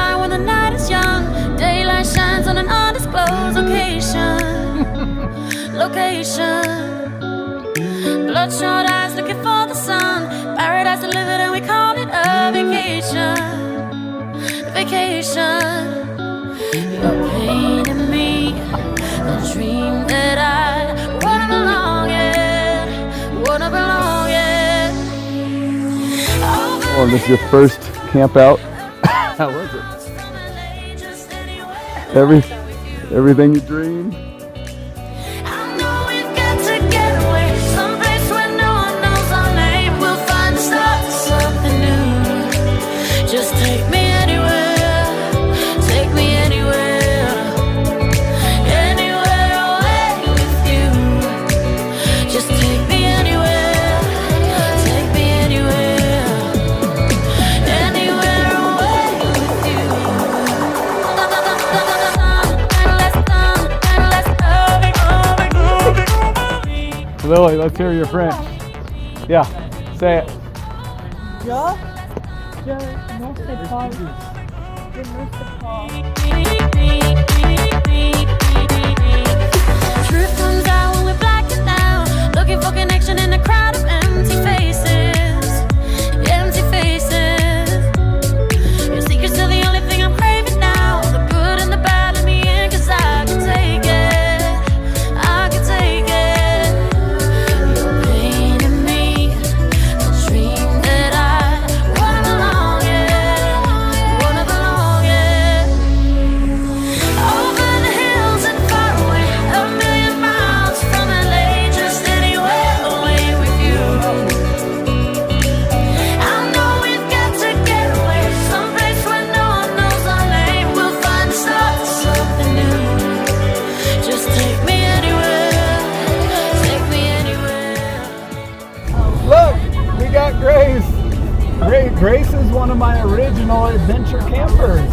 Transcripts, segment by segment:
high when the night is young. Daylight shines on an undisclosed location. Bloodshot eyes looking for the sun. Paradise delivered and we call it a vacation. Your pain in me, the dream that I wanna belong in. Oh, this is your first camp out. How was it? Everything you dreamed? Lily, let's hear your French. Yeah, say it. Je ne sais pas. Je ne sais pas. Truth comes out when we're blacking out, looking for connection in a crowd of empty faces. Your secret's still the only thing I'm craving now. The good and the bad in me in, 'cause I can take it. Grace is one of my original adventure campers.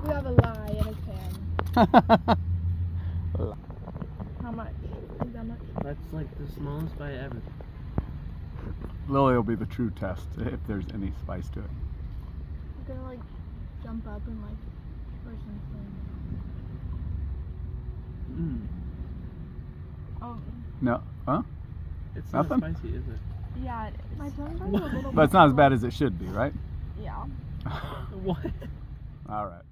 We have a lie in a can. How much? Is that much? That's like the smallest bite ever. Lily will be the true test if there's any spice to it. I'm gonna like jump up and like or something. No, huh? It's Nothing? not spicy, is it? Yeah, my tongue's a little. But it's not as bad as it should be, right? Yeah. What? All right.